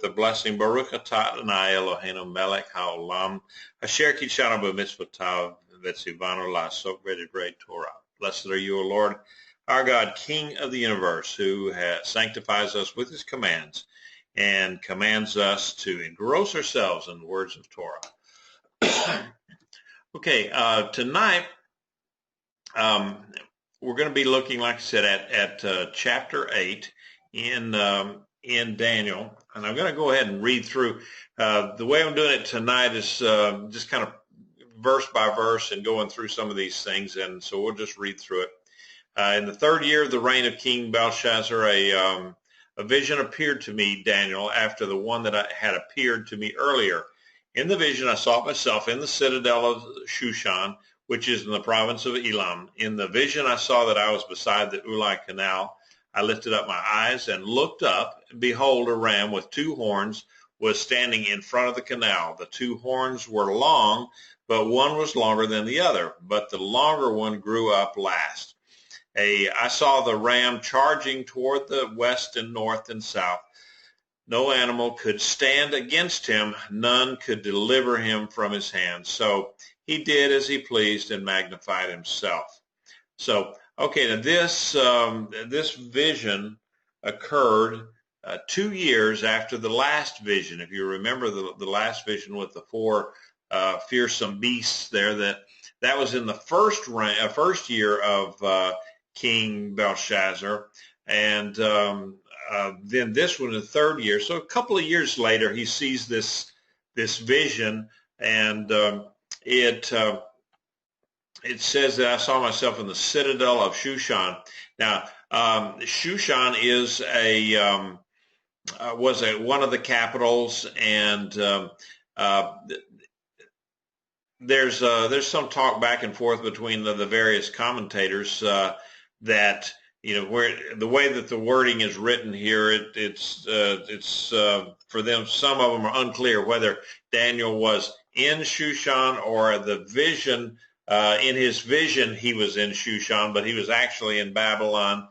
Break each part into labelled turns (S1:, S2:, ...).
S1: the blessing, Baruch atah Adonai Eloheinu melech haolam, asher kitshanu b'mitzvotav v'tzivanu la'asok b'divrei Torah. Blessed are you, O Lord, our God, King of the universe, who sanctifies us with his commands and commands us to engross ourselves in the words of Torah. Okay, tonight we're going to be looking, like I said, at chapter 8 in Daniel, and I'm going to go ahead and read through. The way I'm doing it tonight is just kind of verse by verse and going through some of these things, and so we'll just read through it. In the third year of the reign of King Belshazzar, a vision appeared to me, Daniel, after the one that had appeared to me earlier. In the vision, I saw myself in the citadel of Shushan, which is in the province of Elam. In the vision, I saw that I was beside the Ulai canal. I lifted up my eyes and looked up, and behold, a ram with 2 horns was standing in front of the canal. The 2 horns were long, but one was longer than the other, but the longer one grew up last. I saw the ram charging toward the west and north and south. No animal could stand against him. None could deliver him from his hand. So he did as he pleased and magnified himself. So, okay, now this vision occurred 2 years after the last vision. If you remember the last vision with the 4 fearsome beasts there, that was in the first year of King Belshazzar, and then this one in the 3rd year. So a couple of years later, he sees this vision, and it says that I saw myself in the citadel of Shushan. Now, Shushan is was one of the capitals, and there's some talk back and forth between the various commentators that, you know, where the way that the wording is written here, it's for them, some of them are unclear whether Daniel was in Shushan or the vision, in his vision he was in Shushan, but he was actually in Babylon.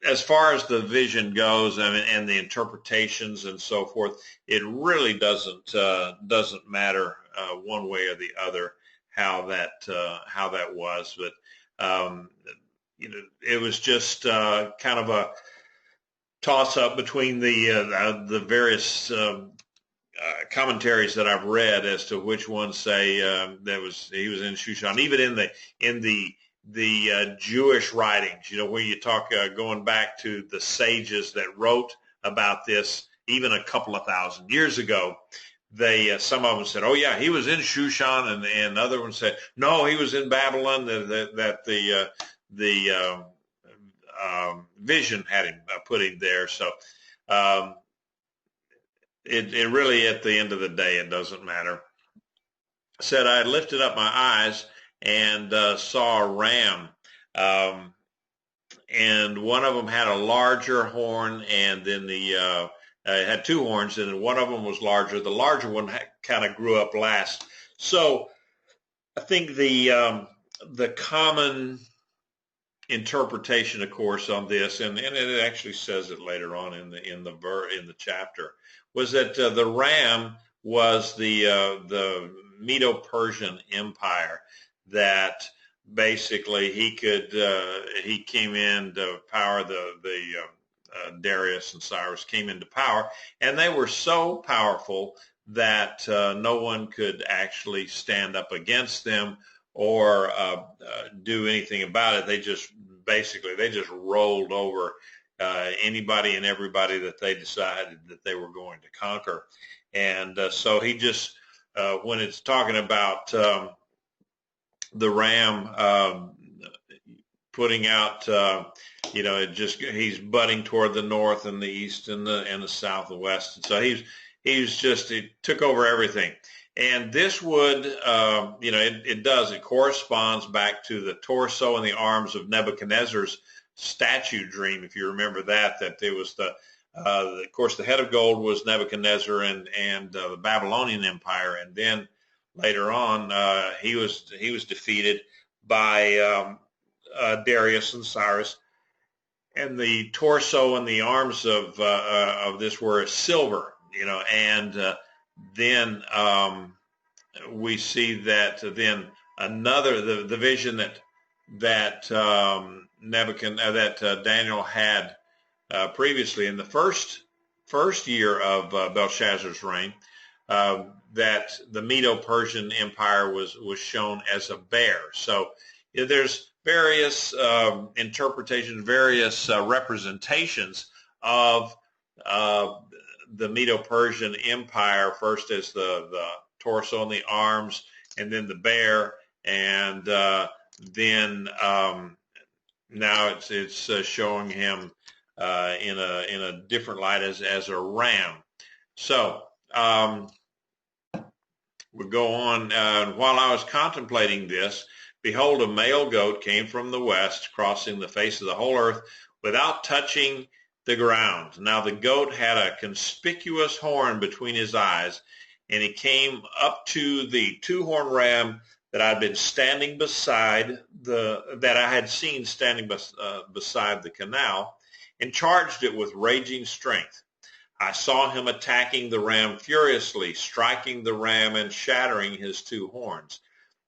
S1: As far as the vision goes, and the interpretations and so forth, it really doesn't matter one way or the other how that was, but you know, it was just kind of a toss-up between the various commentaries that I've read as to which ones say he was in Shushan. Even in the Jewish writings, you know, where you talk going back to the sages that wrote about this, even a couple of thousand years ago. Some of them said, "Oh yeah, he was in Shushan," and other ones said, "No, he was in Babylon." That the vision had him put him there. So it really, at the end of the day, it doesn't matter. Said I had lifted up my eyes and saw a ram, and one of them had a larger horn, and then it had 2 horns, and one of them was larger. The larger one kind of grew up last. So I think the common interpretation, of course, on this, and it actually says it later on in the chapter, was that the ram was the Medo-Persian Empire, that basically he came into power. Darius and Cyrus came into power, and they were so powerful that no one could actually stand up against them or do anything about it. They just rolled over anybody and everybody that they decided that they were going to conquer. And so he just, when it's talking about the ram putting out, you know, he's butting toward the north and the east and the south and west. And so he took over everything. And this would, you know, it corresponds back to the torso and the arms of Nebuchadnezzar's statue dream, if you remember that there was of course, the head of gold was Nebuchadnezzar and the Babylonian Empire. And then later on, he was defeated by Darius and Cyrus. the torso and the arms of this were silver, and then we see that then another the vision that Daniel had previously in the first year of Belshazzar's reign, that the Medo-Persian Empire was shown as a bear. So there's various interpretations, various representations of the Medo-Persian Empire, first as the torso and the arms, and then the bear, and then now it's showing him in a different light as a ram. So we'll go on. While I was contemplating this, behold, a male goat came from the west, crossing the face of the whole earth without touching the ground. Now the goat had a conspicuous horn between his eyes, and he came up to the two-horned ram that I'd been standing beside that I had seen standing beside the canal, and charged it with raging strength. I saw him attacking the ram furiously, striking the ram and shattering his two horns.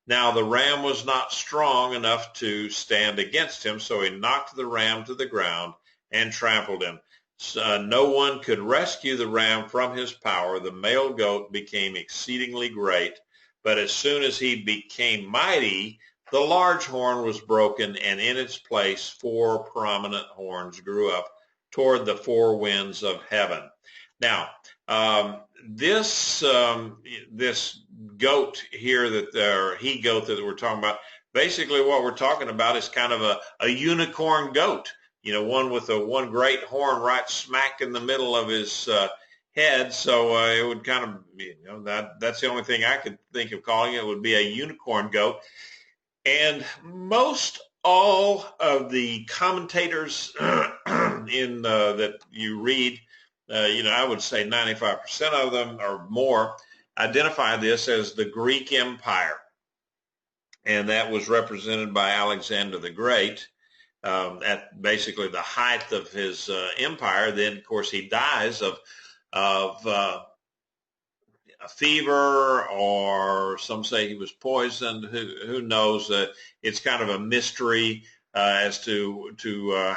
S1: Now the ram was not strong enough to stand against him, so he knocked the ram to the ground and trampled him. No one could rescue the ram from his power. The male goat became exceedingly great, but as soon as he became mighty, the large horn was broken, and in its place 4 prominent horns grew up toward the 4 winds of heaven. Now, this goat here, he-goat that we're talking about, basically what we're talking about is kind of a unicorn goat, one with one great horn right smack in the middle of his head. So it would kind of, that's the only thing I could think of calling it, would be a unicorn goat. And most all of the commentators that you read, I would say 95% of them or more identify this as the Greek Empire. And that was represented by Alexander the Great at basically the height of his empire. Then, of course, he dies of a fever, or some say he was poisoned. Who knows? It's kind of a mystery as to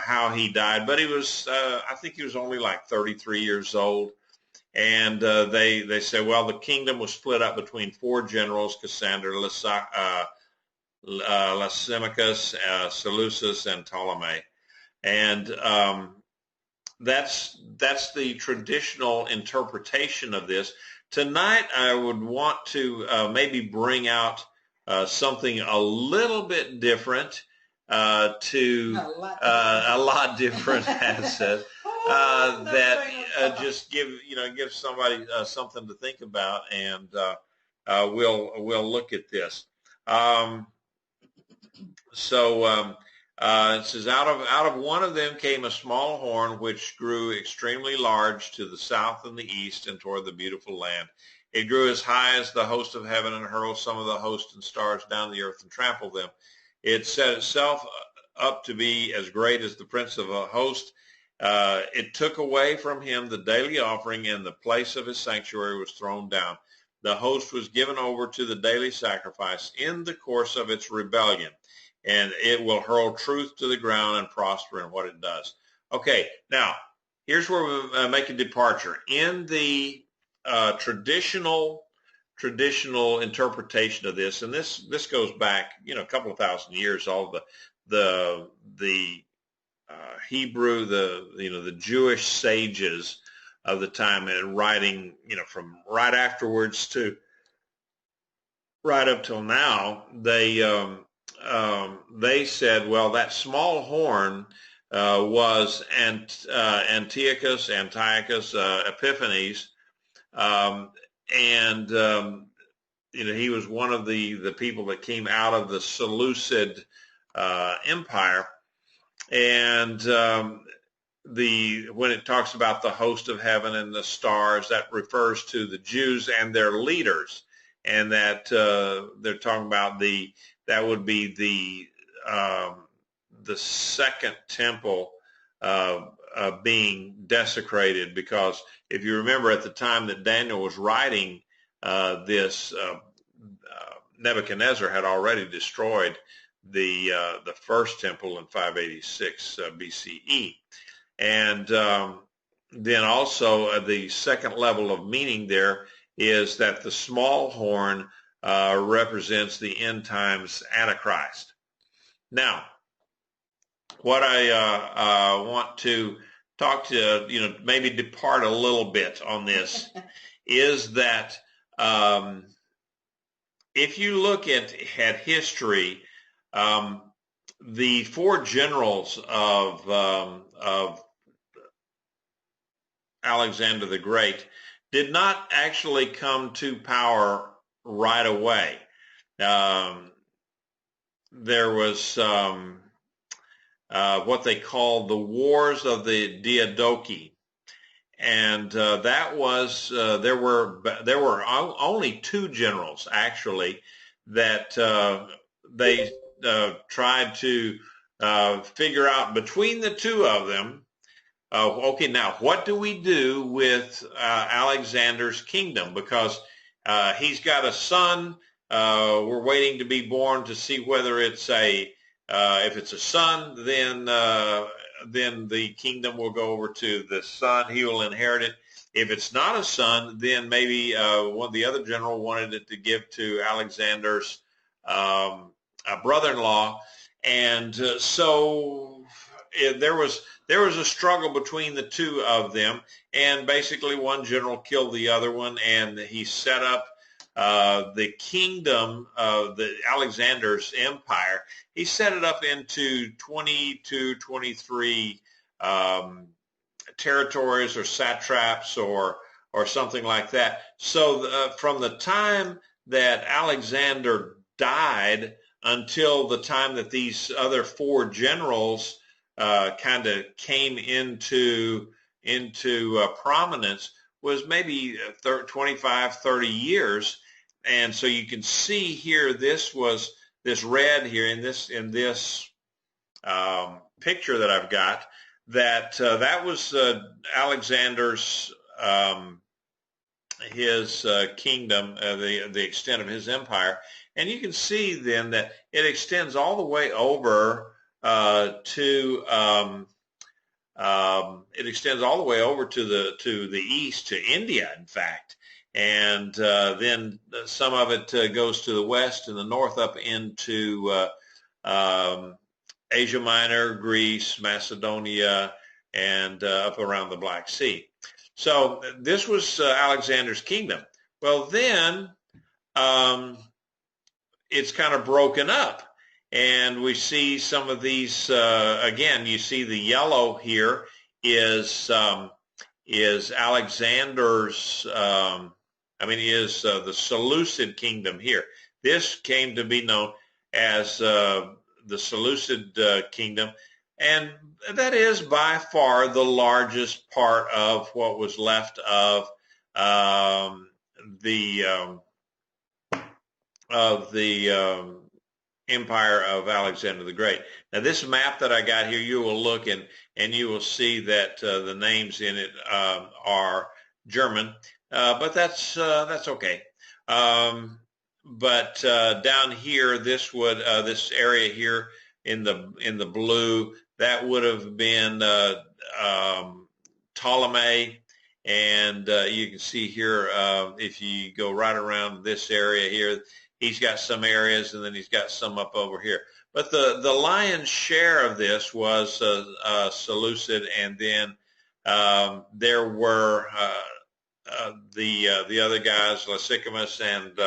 S1: how he died. But he was, I think he was only like 33 years old. And they say, well, the kingdom was split up between 4 generals: Cassander, Lysimachus, Seleucus, and Ptolemy. And that's the traditional interpretation of this. Tonight, I would want to maybe bring out something a little bit different, a lot different, as said, that just give somebody something to think about, and we'll look at this. It says, out of one of them came a small horn, which grew extremely large to the south and the east and toward the beautiful land. It grew as high as the host of heaven and hurled some of the hosts and stars down the earth and trampled them. It set itself up to be as great as the prince of a host. It took away from him the daily offering, and the place of his sanctuary was thrown down. The host was given over to the daily sacrifice in the course of its rebellion, and it will hurl truth to the ground and prosper in what it does. Okay, now, here's where we make a departure. In the traditional interpretation of this, and this goes back, a couple of thousand years, all the Hebrew, the Jewish sages of the time, and writing, from right afterwards to right up till now, they said, well, that small horn was Antiochus Epiphanes, and he was one of the people that came out of the Seleucid Empire, and when it talks about the host of heaven and the stars, that refers to the Jews and their leaders, and that they're talking about that would be the second temple being desecrated, because if you remember at the time that Daniel was writing this, Nebuchadnezzar had already destroyed the first temple in 586 BCE. And then also the second level of meaning there is that the small horn represents the end times Antichrist. Now, what I want to talk to, maybe depart a little bit on this, is that if you look at history, the four generals of Alexander the Great did not actually come to power right away. There was what they called the Wars of the Diadochi, and that was there were only two generals actually that they tried to figure out between the two of them. Okay, now what do we do with Alexander's kingdom? Because he's got a son. We're waiting to be born to see whether it's if it's a son, then the kingdom will go over to the son. He will inherit it. If it's not a son, then maybe one of the other general wanted it to give to Alexander's brother-in-law, and so there was a struggle between the two of them, and basically one general killed the other one, and he set up the kingdom of the Alexander's empire. He set it up into 22, 23 territories or satraps or something like that. So from the time that Alexander died until the time that these other four generals kind of came into prominence was maybe 25, 30 years. And so you can see here, this red here in this picture that I've got, that was Alexander's his kingdom, the extent of his empire. And you can see then that it extends all the way over to the east, to India, in fact. And then some of it goes to the west and the north up into Asia Minor, Greece, Macedonia, and up around the Black Sea. So this was Alexander's kingdom. Well, then it's kind of broken up, and we see some of these again. You see the yellow here is Alexander's. The Seleucid kingdom here. This came to be known as the Seleucid kingdom, and that is by far the largest part of what was left of the empire of Alexander the Great. Now, this map that I got here, you will look and you will see that the names in it are German, but that's okay. But down here, this area here in the blue, that would have been Ptolemy, and you can see here if you go right around this area here, he's got some areas, and then he's got some up over here. But the lion's share of this was Seleucid, and then there were the other guys, Lysicamus and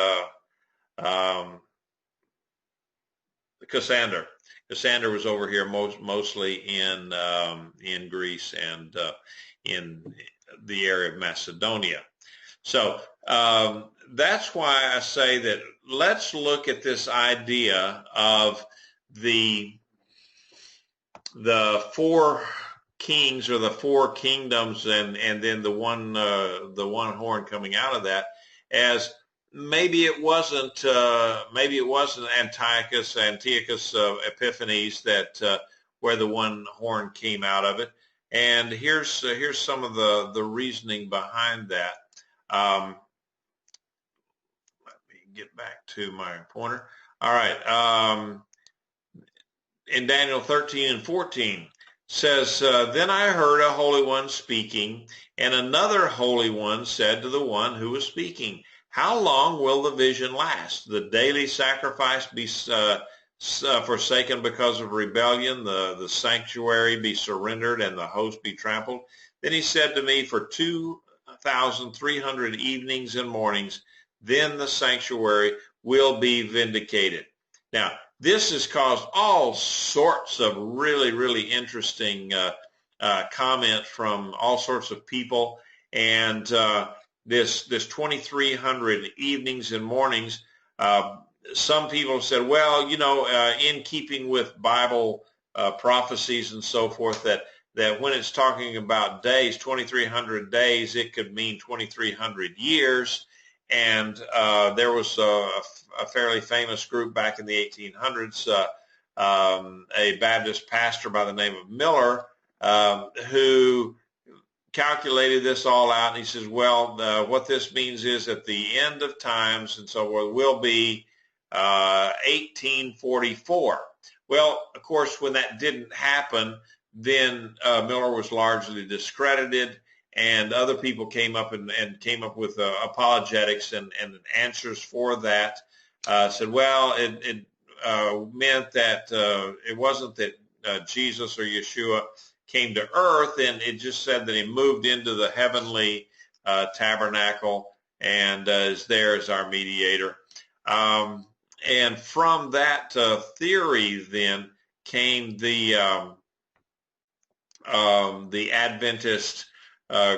S1: Cassander. Cassander was over here mostly in Greece and in the area of Macedonia. So that's why I say that let's look at this idea of the four kings or the four kingdoms, and then the one horn coming out of that, as maybe it wasn't Antiochus Epiphanes that where the one horn came out of it. And here's some of the reasoning behind that. Let me get back to my pointer. All right. In Daniel 13 and 14 says, Then I heard a holy one speaking, and another holy one said to the one who was speaking, How long will the vision last? The daily sacrifice be forsaken because of rebellion, the sanctuary be surrendered, and the host be trampled? Then he said to me, For 2,300 evenings and mornings, then the sanctuary will be vindicated. Now, this has caused all sorts of really, really interesting comments from all sorts of people. And this 2,300 evenings and mornings, some people said, well, in keeping with Bible prophecies and so forth, that when it's talking about days, 2,300 days, it could mean 2,300 years. And there was a fairly famous group back in the 1800s, a Baptist pastor by the name of Miller, who calculated this all out. And he says, well, what this means is at the end of times and so forth will be 1844. Well, of course, when that didn't happen, then Miller was largely discredited. And other people came up and came up with apologetics and answers for that. Said, well, it meant that it wasn't that Jesus or Yeshua came to earth, and it just said that he moved into the heavenly tabernacle and is there as our mediator. And from that theory then came the Adventist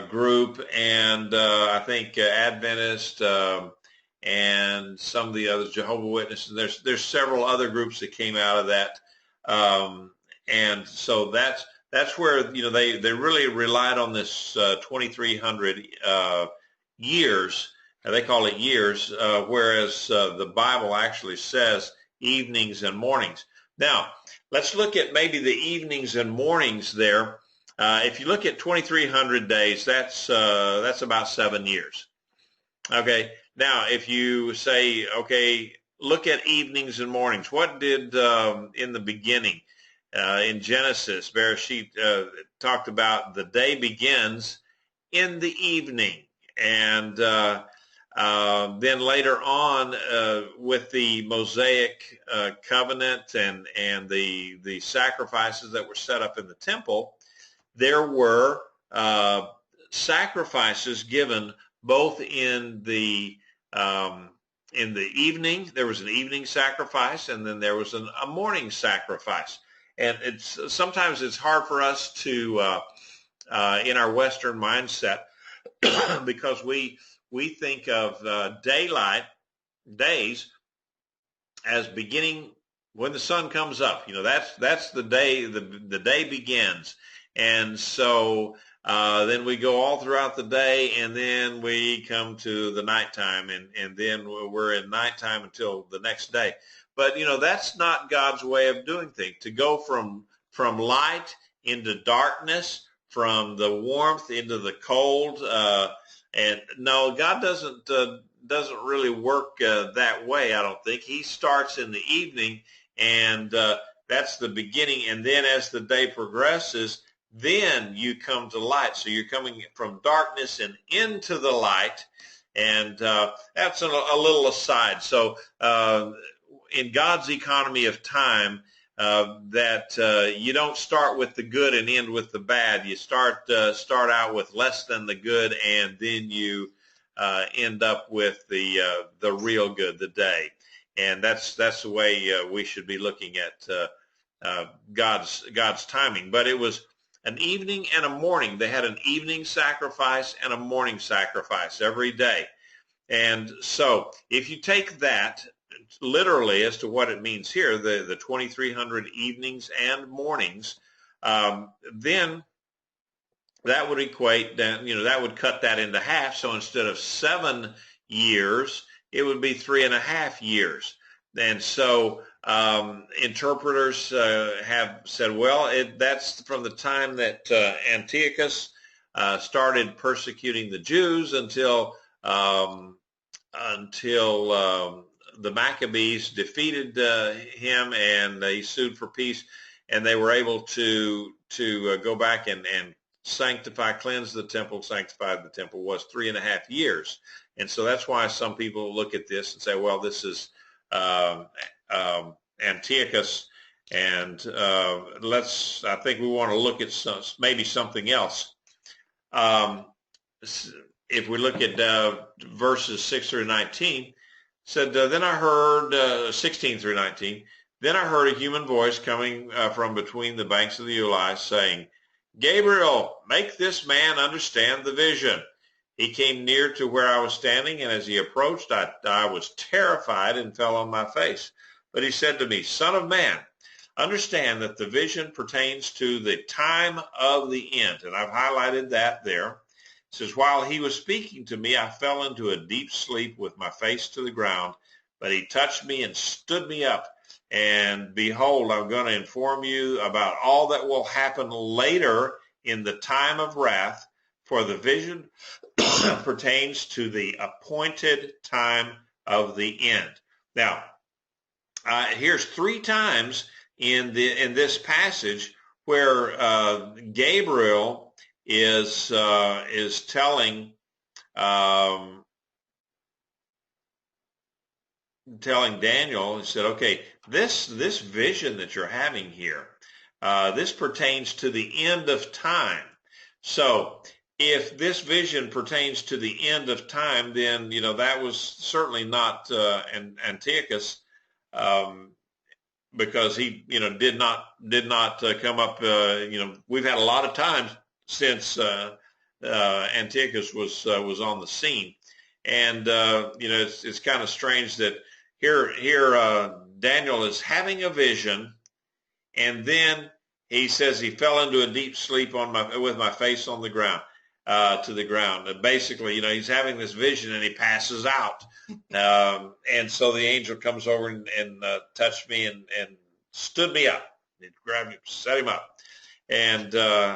S1: group, and I think Adventist and some of the others, Jehovah's Witnesses. There's several other groups that came out of that, and so that's where they really relied on this 2,300 years. They call it years, whereas the Bible actually says evenings and mornings. Now let's look at maybe the evenings and mornings there. If you look at 2,300 days, that's about 7 years. Okay. Now, if you say, okay, look at evenings and mornings. What did in the beginning in Genesis, Bereshit talked about the day begins in the evening, and then later on with the Mosaic covenant and the sacrifices that were set up in the temple. There were sacrifices given both in the evening. There was an evening sacrifice, and then there was a morning sacrifice. And sometimes it's hard for us to, in our Western mindset, because we think of daylight days as beginning when the sun comes up. That's the day. The day begins. And so then we go all throughout the day, and then we come to the nighttime, and then we're in nighttime until the next day. But, that's not God's way of doing things. To go from light into darkness, from the warmth into the cold, and no, God doesn't really work that way, I don't think. He starts in the evening, and that's the beginning. And then as the day progresses, then you come to light. So you're coming from darkness and into the light. And that's a little aside. So in God's economy of time, that you don't start with the good and end with the bad. You start out with less than the good, and then you end up with the real good, the day. And that's the way we should be looking at God's timing. But it was an evening and a morning. They had an evening sacrifice and a morning sacrifice every day. And so if you take that literally as to what it means here, the 2,300 evenings and mornings, then that would equate, that would cut that into half. So instead of 7 years, it would be 3.5 years. And so interpreters have said, well, that's from the time that Antiochus started persecuting the Jews until the Maccabees defeated him, and he sued for peace, and they were able to go back and cleanse the temple, sanctify the temple. Was 3.5 years. And so that's why some people look at this and say, well, this is Antiochus, and I think we want to look at maybe something else. If we look at verses 6 through 19, said, then I heard, 16 through 19, then I heard a human voice coming from between the banks of the Ulai, saying, Gabriel, make this man understand the vision. He came near to where I was standing, and as he approached, I was terrified and fell on my face. But he said to me, Son of man, understand that the vision pertains to the time of the end. And I've highlighted that there. It says, while he was speaking to me, I fell into a deep sleep with my face to the ground. But he touched me and stood me up. And behold, I'm going to inform you about all that will happen later in the time of wrath, for the vision pertains to the appointed time of the end. Now, here's 3 times in this passage where Gabriel is telling Daniel. He said, okay, this vision that you're having here, this pertains to the end of time. So if this vision pertains to the end of time, then that was certainly not Antiochus, because he did not come up. We've had a lot of times since Antiochus was on the scene, and it's kind of strange that here Daniel is having a vision, and then he says he fell into a deep sleep with my face on the ground, to the ground. And basically, he's having this vision and he passes out. And so the angel comes over and touched me and stood me up. He grabbed me, set him up. And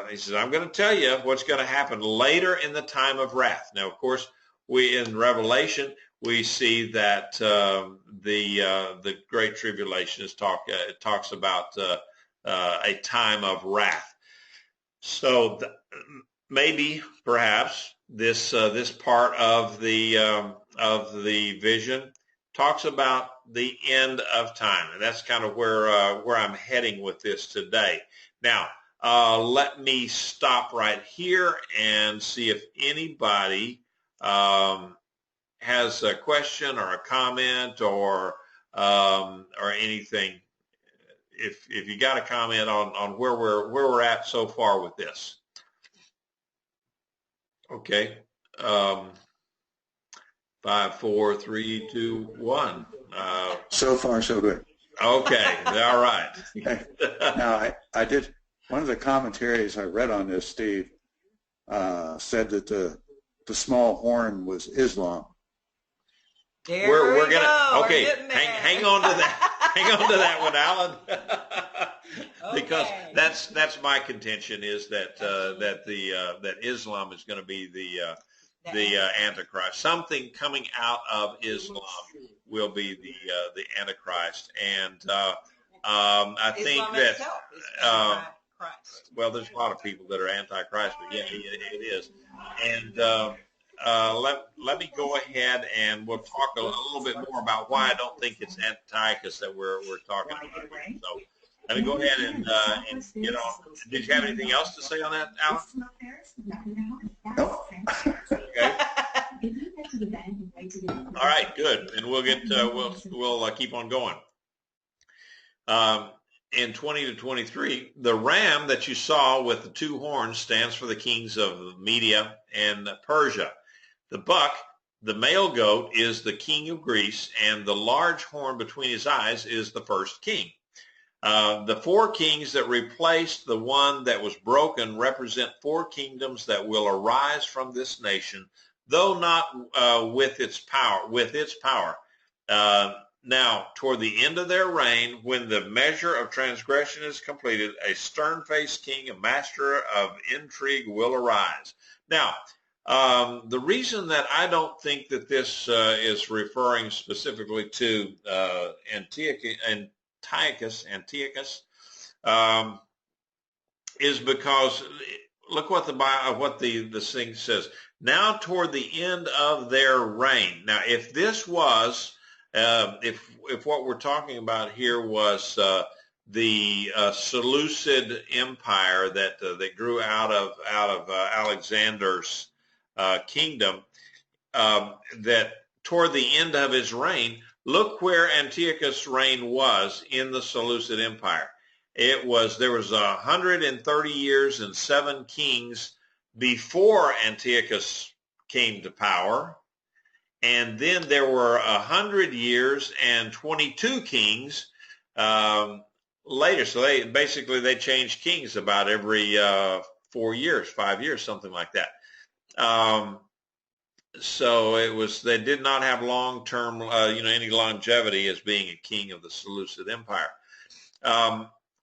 S1: he says, I'm going to tell you what's going to happen later in the time of wrath. Now, of course, in Revelation, we see that the Great Tribulation talks about a time of wrath. So maybe, perhaps, this part of the vision talks about the end of time, and that's kind of where I'm heading with this today. Now, let me stop right here and see if anybody has a question or a comment or anything. If you got a comment on where we're at so far with this. Okay. 5, 4, 3, 2, 1.
S2: So far, so good.
S1: Okay. All right.
S2: Now, I did, one of the commentaries I read on this, Steve, said that the small horn was Islam.
S1: We're gonna okay. Hang on to that. Hang on to that one, Alan. Because that's my contention is that that Islam is going to be the Antichrist. Something coming out of Islam will be the Antichrist, and I think that well, there's a lot of people that are Antichrist, but yeah, it is, and. Let me go ahead and we'll talk a little bit more about why I don't think it's Antiochus that we're talking about here. So let me go ahead and get on. Did you have anything else to say on that, Alan?
S2: No.
S1: Okay. All right, good. And we'll get we'll keep on going. In 20 to 23, the ram that you saw with the 2 horns stands for the kings of Media and Persia. The buck, the male goat, is the king of Greece, and the large horn between his eyes is the first king. The 4 kings that replaced the one that was broken represent 4 kingdoms that will arise from this nation, though not with its power. Now, toward the end of their reign, when the measure of transgression is completed, a stern-faced king, a master of intrigue, will arise. Now, the reason that I don't think that this is referring specifically to Antiochus, is because look what the thing says. Now, toward the end of their reign. Now, if this was if what we're talking about here was the Seleucid Empire that grew out of Alexander's kingdom, that toward the end of his reign, look where Antiochus' reign was in the Seleucid Empire. There was 130 years and 7 kings before Antiochus came to power. And then there were 100 years and 22 kings later. So they changed kings about every 4 years, 5 years, something like that. So they did not have long-term, any longevity as being a king of the Seleucid Empire.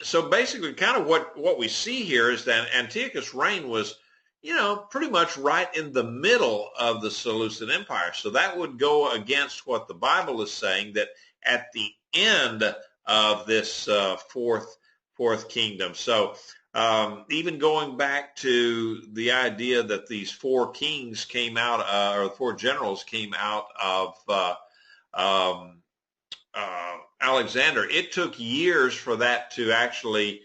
S1: So basically, kind of what we see here is that Antiochus' reign was, pretty much right in the middle of the Seleucid Empire. So that would go against what the Bible is saying, that at the end of this fourth kingdom. So even going back to the idea that these 4 kings came out, or 4 generals came out of Alexander, it took years for that to actually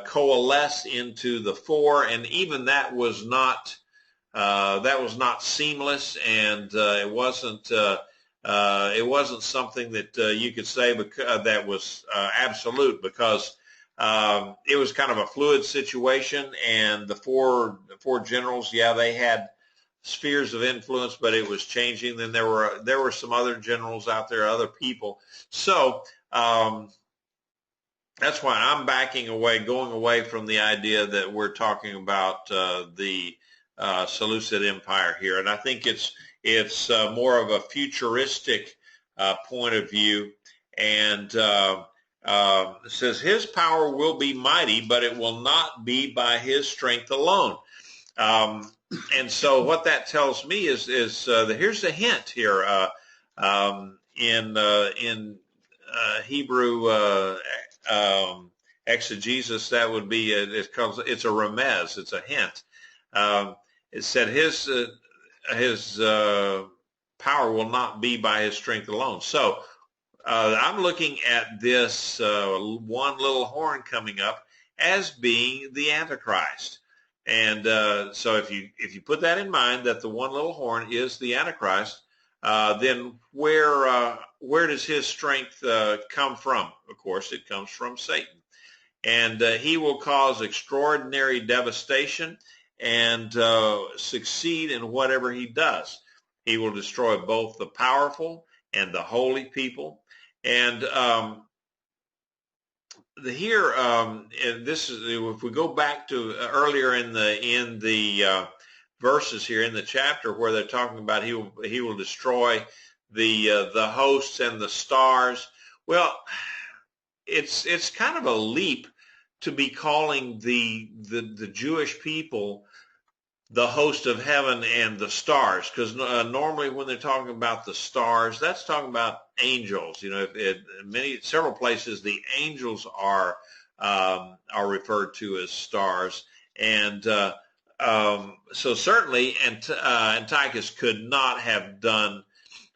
S1: coalesce into the 4, and even that was not seamless, and it wasn't something that you could say that was absolute, because it was kind of a fluid situation, and the four generals, they had spheres of influence, but it was changing. Then there were some other generals out there, other people. So that's why I'm going away from the idea that we're talking about the Seleucid Empire here, and I think it's more of a futuristic point of view. And it says his power will be mighty, but it will not be by his strength alone. And so what that tells me is that here's the hint here in Hebrew exegesis. That would be it's a remez, it's a hint. It said his power will not be by his strength alone. So I'm looking at this one little horn coming up as being the Antichrist. And so if you put that in mind, that the one little horn is the Antichrist, then where does his strength come from? Of course, it comes from Satan. And he will cause extraordinary devastation and succeed in whatever he does. He will destroy both the powerful and the holy people. And this is, if we go back to earlier in the verses here in the chapter where they're talking about he will destroy the hosts and the stars. Well, it's kind of a leap to be calling the Jewish people the host of heaven and the stars, because normally when they're talking about the stars, that's talking about angels. Several places the angels are referred to as stars, and so certainly Antiochus could not have done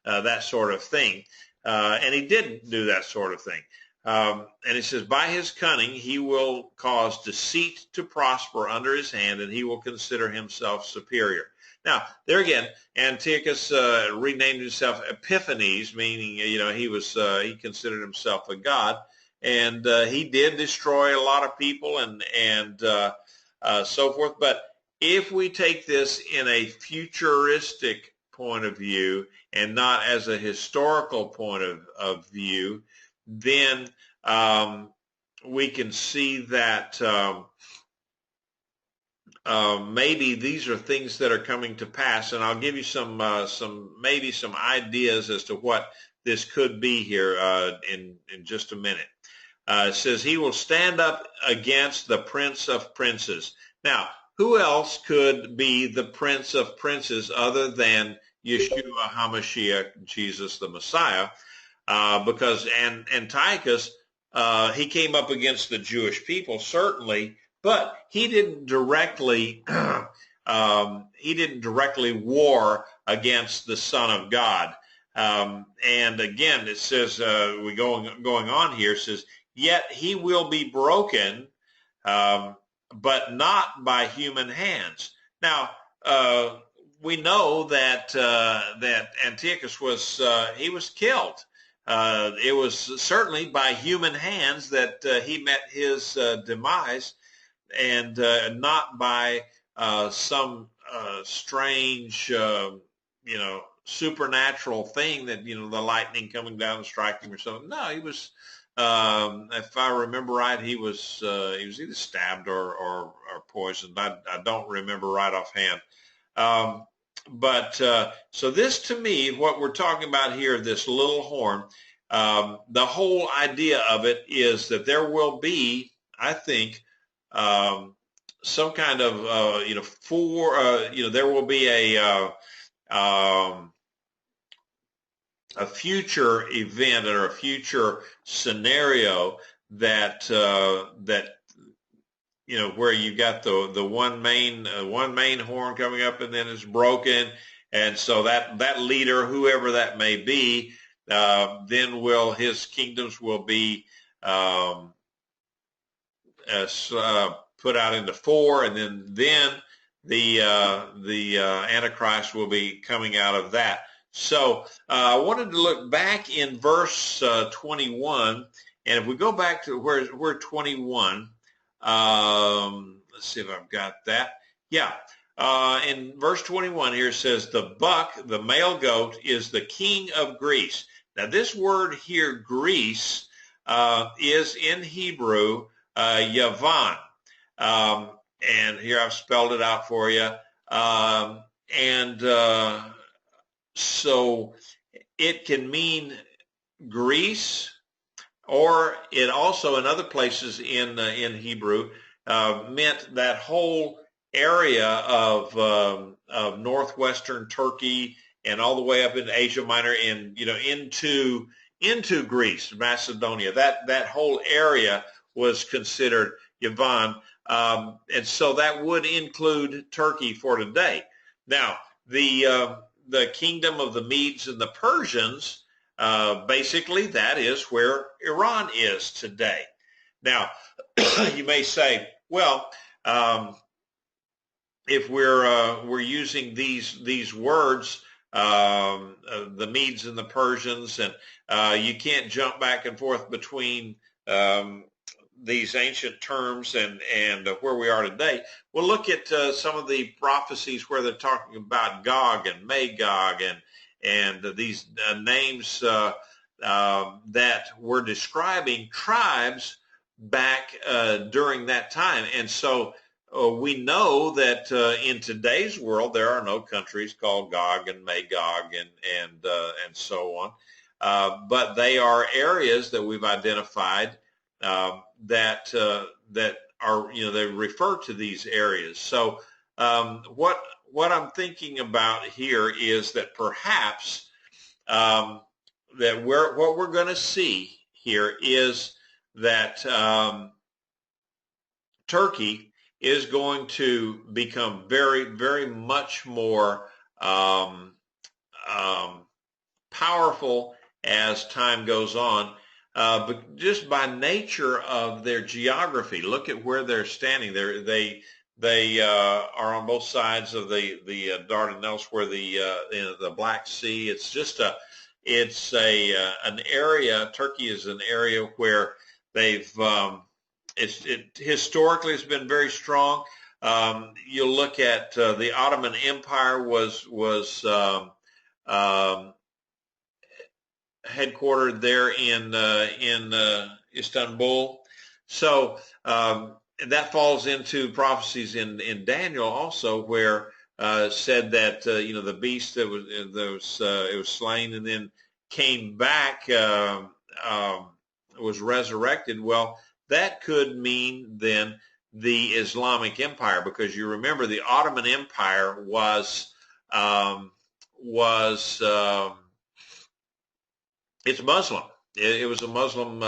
S1: that sort of thing, and he didn't do that sort of thing. And it says, by his cunning, he will cause deceit to prosper under his hand, and he will consider himself superior. Now, there again, Antiochus renamed himself Epiphanes, meaning, he considered himself a god, and he did destroy a lot of people and so forth. But if we take this in a futuristic point of view and not as a historical point of view, then we can see that maybe these are things that are coming to pass, and I'll give you some ideas as to what this could be here in just a minute. It says he will stand up against the Prince of Princes. Now, who else could be the Prince of Princes other than Yeshua HaMashiach, Jesus the Messiah? Because Antiochus, he came up against the Jewish people, certainly, but he didn't directly war against the Son of God. And again, it says going on here, it says, yet he will be broken, but not by human hands. Now, we know that Antiochus was killed. It was certainly by human hands that he met his demise, and not by some strange, supernatural thing that, the lightning coming down and striking him or something. No, he was, if I remember right, he was either stabbed or poisoned. I don't remember right offhand. But so this, to me, what we're talking about here, this little horn, the whole idea of it is that there will be, I think, some kind of, there will be a future event or a future scenario that where you got the one main horn coming up and then it's broken, and so that leader, whoever that may be, then his kingdoms will be put out into four, and then the Antichrist will be coming out of that. So I wanted to look back in verse 21, and if we go back to where 21. Let's see if I've got that. Yeah. In verse 21 here says, the buck, the male goat, is the king of Greece. Now this word here, Greece, is in Hebrew, Yavan. And here I've spelled it out for you. So it can mean Greece, or it also in other places in Hebrew meant that whole area of northwestern Turkey and all the way up into Asia Minor and into Greece, Macedonia. That whole area was considered Yavan, and so that would include Turkey for today. Now the kingdom of the Medes and the Persians. Basically, that is where Iran is today. Now, you may say, well, if we're using these words, the Medes and the Persians, and you can't jump back and forth between these ancient terms and where we are today. Well, look at some of the prophecies where they're talking about Gog and Magog and these names that were describing tribes back during that time. And so we know that in today's world there are no countries called Gog and Magog and so on, but they are areas that we've identified that are, they refer to these areas. So what I'm thinking about here is that perhaps what we're going to see here is that Turkey is going to become very, very much more powerful as time goes on, but just by nature of their geography. Look at where they're standing. They are on both sides of the Dardanelles, where the Black Sea. It's just an area. Turkey is an area where they've historically has been very strong. You look at the Ottoman Empire was headquartered there in Istanbul. So that falls into prophecies in Daniel also, where said that the beast that was slain, and then came back, was resurrected, well, that could mean then the Islamic Empire, because you remember the Ottoman Empire was it's Muslim. It was a Muslim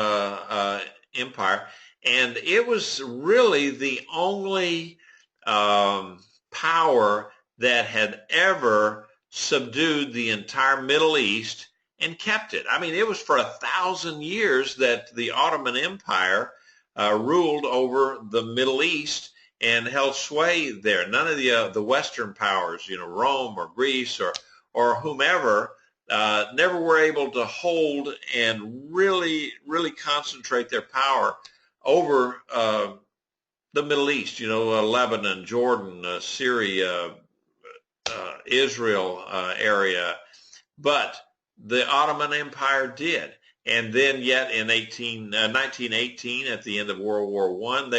S1: empire, and it was really the only power that had ever subdued the entire Middle East and kept it. I mean, it was for 1,000 years that the Ottoman Empire ruled over the Middle East and held sway there. None of the Western powers, Rome or Greece or whomever, never were able to hold and really, really concentrate their power over the Middle East, Lebanon, Jordan, Syria, Israel area. But the Ottoman Empire did. And then yet in 1918, at the end of World War I,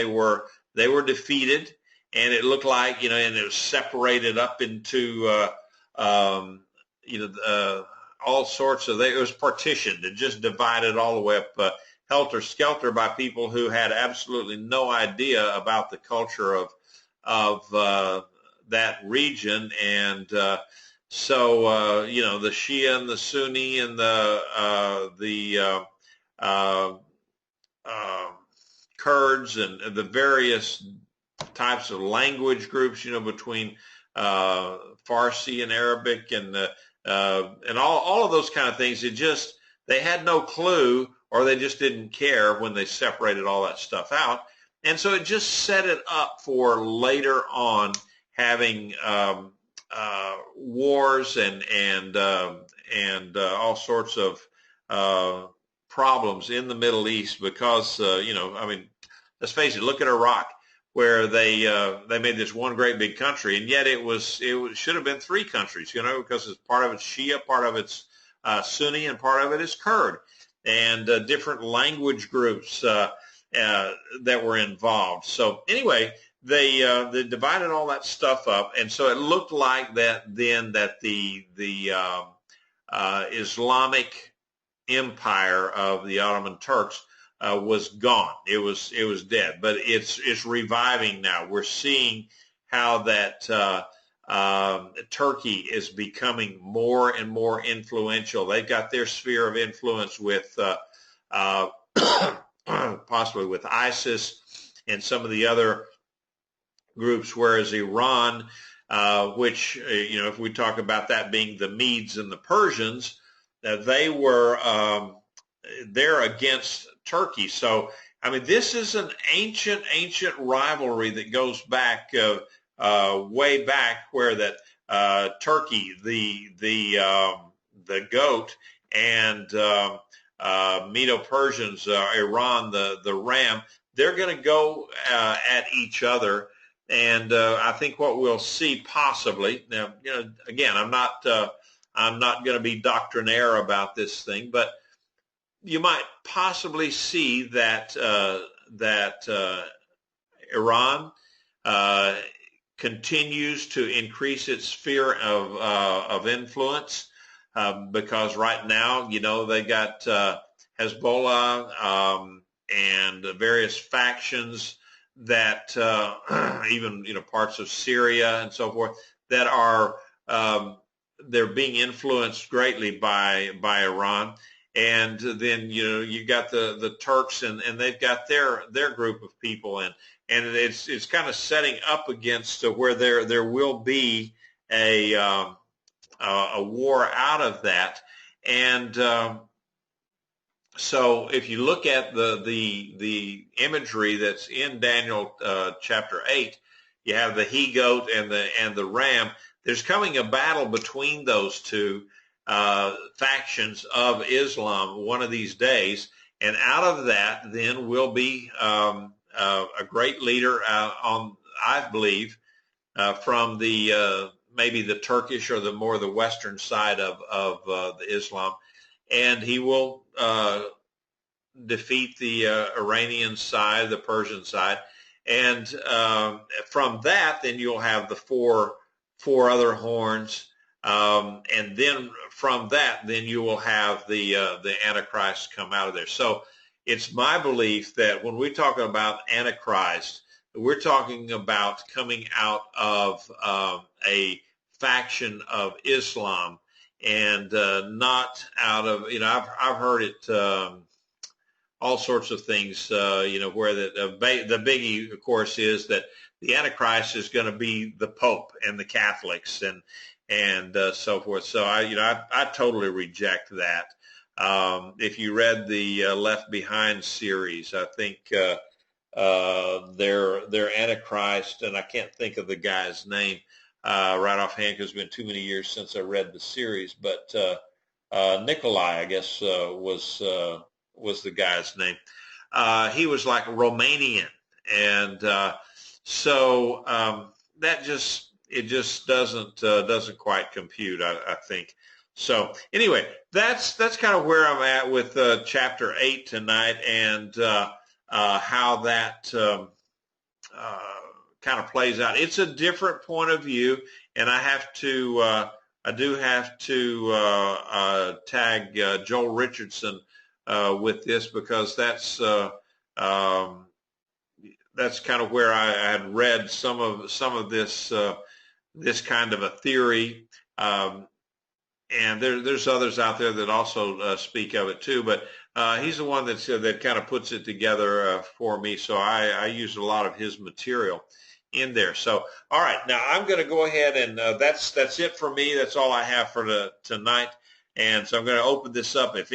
S1: they were defeated, and it looked like, and it was separated up into, all sorts of, it was partitioned. It just divided all the way up helter-skelter by people who had absolutely no idea about the culture of that region. And so, the Shia and the Sunni and the Kurds and the various types of language groups, between Farsi and Arabic and all of those kind of things. They had no clue, or they just didn't care when they separated all that stuff out. And so it just set it up for later on having wars and all sorts of problems in the Middle East because, let's face it, look at Iraq, where they made this one great big country, and yet it should have been three countries, because it's part of it's Shia, part of it's Sunni, and part of it is Kurd, and different language groups that were involved. So anyway, they divided all that stuff up, and so it looked like that the Islamic empire of the Ottoman Turks was gone. It was dead, but it's reviving now. We're seeing how that Turkey is becoming more and more influential. They've got their sphere of influence with possibly with ISIS and some of the other groups, whereas Iran, which, if we talk about that being the Medes and the Persians, they're against Turkey. So, this is an ancient rivalry that goes back way back, where that Turkey, the goat, and Medo-Persians, Iran, the ram, they're going to go at each other. And I think what we'll see possibly, now, again, I'm not going to be doctrinaire about this thing, but you might possibly see that Iran continues to increase its sphere of influence, because right now, they got Hezbollah and various factions that even parts of Syria and so forth that are they're being influenced greatly by Iran. And then you got the Turks, and they've got their group of people, and it's kind of setting up against where there will be a war out of that. And so if you look at the imagery that's in Daniel chapter 8, you have the he-goat and the ram. There's coming a battle between those two factions of Islam one of these days, and out of that then will be a great leader I believe, from the maybe the Turkish or the Western side of the Islam, and he will defeat the Iranian side, the Persian side, and from that then you'll have the four other horns And then from that, then you will have the Antichrist come out of there. So it's my belief that when we talk about Antichrist, we're talking about coming out of a faction of Islam, and not out of, I've heard it, all sorts of things, where the biggie, of course, is that the Antichrist is going to be the Pope and the Catholics and so forth. So I totally reject that. If you read the Left Behind series, I think their Antichrist, and I can't think of the guy's name right offhand because it's been too many years since I read the series, but Nikolai, I guess, was the guy's name. He was like Romanian, and so that just doesn't quite compute, I think. So anyway, that's kind of where I'm at with chapter 8 tonight, and how that kind of plays out. It's a different point of view, and I do have to tag Joel Richardson with this, because that's kind of where I had read some of this this kind of a theory, and there's others out there that also speak of it too. But he's the one that kind of puts it together for me. So I use a lot of his material in there. So all right, now I'm going to go ahead and that's it for me. That's all I have for tonight. And so I'm going to open this up. If